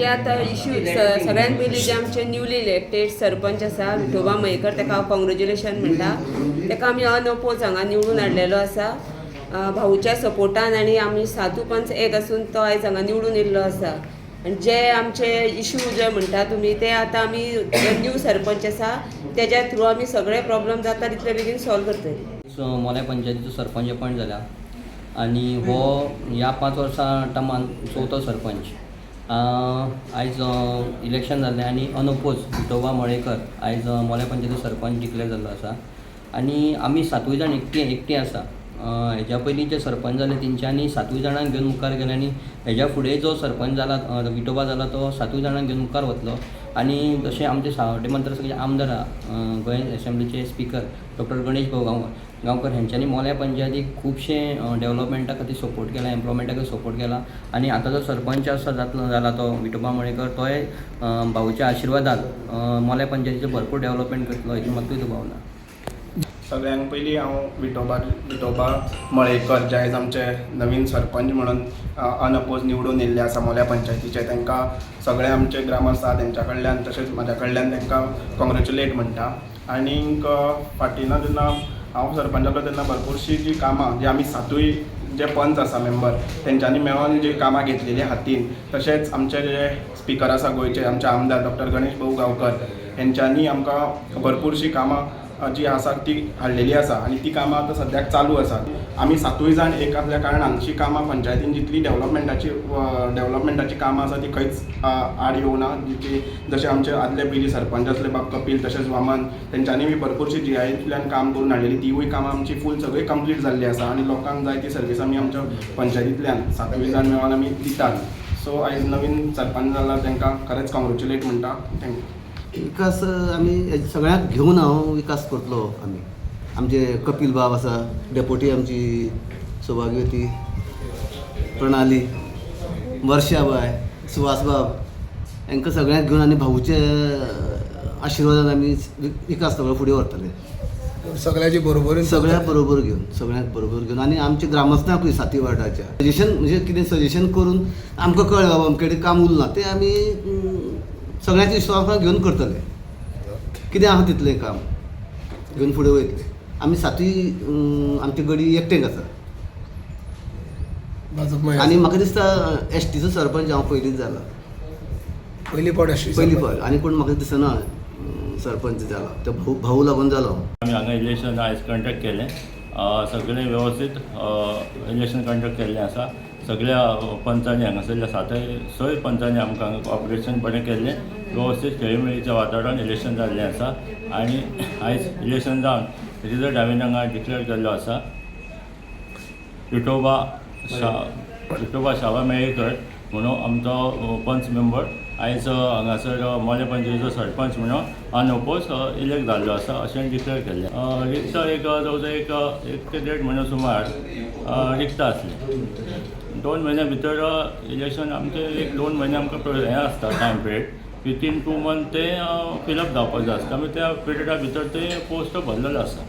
जे आतां इश्यू सगळ्यान पयलीं जे आमचे न्यूली इलेक्टेड सरपंच आसा विठोबा मयेकर, ताका हांव कॉंग्रेच्युलेशन म्हणटा. ताका आमी अनअपोज हांगा निवडून हाडलेलो आसा भाऊच्या सपोर्टान, आनी आमी 7 पंच एक आसून तो आयज हांगा निवडून येयल्लो आसा. आनी जे आमचे इश्यू जे म्हणटा तुमी ते आतां आमी न्यू सरपंच आसा तेज्या थ्रू आमी सगळे प्रॉब्लेम जाता तितले बेगीन सॉल्व करतली. मोल्या पंचायतीचो सरपंच अपॉयंट जाला आनी हो ह्या 5 वर्सां टर्मान चवथो सरपंच. आयज इलेक्शन जाल्लें आनी अनअपोज विठोबा मळेकर आयज मोल्या पंचायतीचो सरपंच डिक्लेअर जाल्लो आसा. आनी आमी 7 जाण एकटी आसा. हेज्या पयलीं जे सरपंच जाले तेंच्यांनी 7 जाणांक घेवन मुखार गेले आनी हेज्या फुडें जो सरपंच जाला विठोबा जाला तो 7 जाणांक घेवन मुखार वतलो. आनी जशें आमचे सावड्डे मंत्रालयाचे आमदार गोंय एसेंब्लीचे स्पिकर डॉक्टर गणेश भाऊ गांवकर हेंच्यांनी मोल्या पंचायतीक खुबशे डेव्हलपमेंटा खातीर सपोर्ट केला, एम्प्लॉयमेंटा खातीर सपोर्ट केला. आनी आतां जो सरपंच आसा जाला तो विठोबा मळेकर तोय भाऊच्या आशिर्वादान मोल्या पंचायतीचें भरपूर डेव्हलपमेंट करतलो हेतून मात्तूय दुबाव ना. सगळ्यांक पयलीं हांव विठोबा मळेकर जे आयज आमचे नवीन सरपंच म्हणून अनअपोज निवडून येयल्ले आसा मोल्या पंचायतीचे, तांकां सगळे आमचे ग्रामस्थ आसा तेंच्या कडल्यान तशेंच म्हाज्या कडल्यान तांकां कॉंग्रेच्युलेट म्हणटा. आनीक फाटीना जेन्ना हांव सरपंच जालो तेन्ना भरपूरशीं जीं कामां जी आमी 7 जे पंच आसा मेंबर तेंच्यांनी मेळोन जी कामां घेतलेली हातीन, तशेंच आमचे जे स्पिकर आसा गोंयचे आमचे आमदार डॉक्टर गणेश भाऊ गांवकर हेंच्यांनी आमकां भरपूरशीं कामां जी आसा ती हाडलेली आसा आनी ती कामां आतां सद्याक चालू आसात. आमी 7 जाण एक आसल्या कारणान जी कामां पंचायतीन जितली डेव्हलपमेंटाची कामां आसा ती खंयच आड येवना. जशें आमचे आदले पयलीं सरपंच आसले बाब कपील तशेंच वामन तेंच्यांनी बी भरपूरशी GIतल्यान काम करून हाडलेली तिवूय कामां आमची फूल सगळी कंप्लीट जाल्ली आसा आनी लोकांक जाय ती सर्वीस आमी आमच्या पंचायतींतल्यान 7 जाण मेळोन आमी दितात. सो आयज नवीन सरपंच जाला तांकां खरेंच कॉंग्रेच्युलेट म्हणटा. थँक्यू. विकास आमी सगळ्यांक घेवन हांव विकास करतलो. आमचे कपील बाब आसा, डेप्युटी आमची सौभाग्यवती प्रणाली, वर्षा बाय, सुहास बाब हांकां सगळ्यांक घेवन आनी भाऊचे आशिर्वादान आमी विकास सगळो फुडें व्हरतले. सगळ्याची सगळ्या बरोबर घेवन आनी आमच्या ग्रामस्थांकूय 7 वार्डाच्या सजेशन म्हणजे कितें सजेशन करून आमकां कळ्ळें बाबा अमकें काम उरलां तें आमी सगळ्यांचे विश्वासान घेवन करतले. कितें आहा तितलें काम घेवन फुडें वयतले. आमी 7 आमची गडी एकटेंक आसा. आनी म्हाका दिसता STचो सरपंच हांव पयलींच जाला, पयली फावट आनी कोण म्हाका दिसना सरपंच जाला. तो भाऊ लागून जालो. आमी हांगा इलेक्शन आयज कंडक्ट केलें. सगळें वेवस्थीत इलेक्शन कंडक्ट केल्लें आसा. सगळ्या पंचांनी हांगासरल्या 6 पंचांनी आमकां कॉपरेशन बरें केल्लें. वेवस्थीत खेळमेळीचें वातावरण इलेक्शन जाल्लें आसा आनी आयज इलेक्शन जावन रिजल्ट हांवें हांगा डिक्लेअर केल्लो आसा. विठोबा शावा मेळेकर म्हणून आमचो पंच मेंबर आयज हांगासर मोल्या पंचायतीचो सरपंच म्हणून अनअपोज इलेक्ट जाल्लो आसा अशें डिक्लेअर केल्लें. रिक्त एक जवळ एक ते 1.5 म्हयनो सुमार रिक्त आसली. 2 म्हयन्या भितर इलेक्शन आमचें 1-2 म्हयने आमकां हें आसता टायम पिरियड. विथीन 2 मंथ तें फिलअप जावपाचें आसता. आमी त्या पिरियडा भितर ते पोस्ट भरलेलो आसा.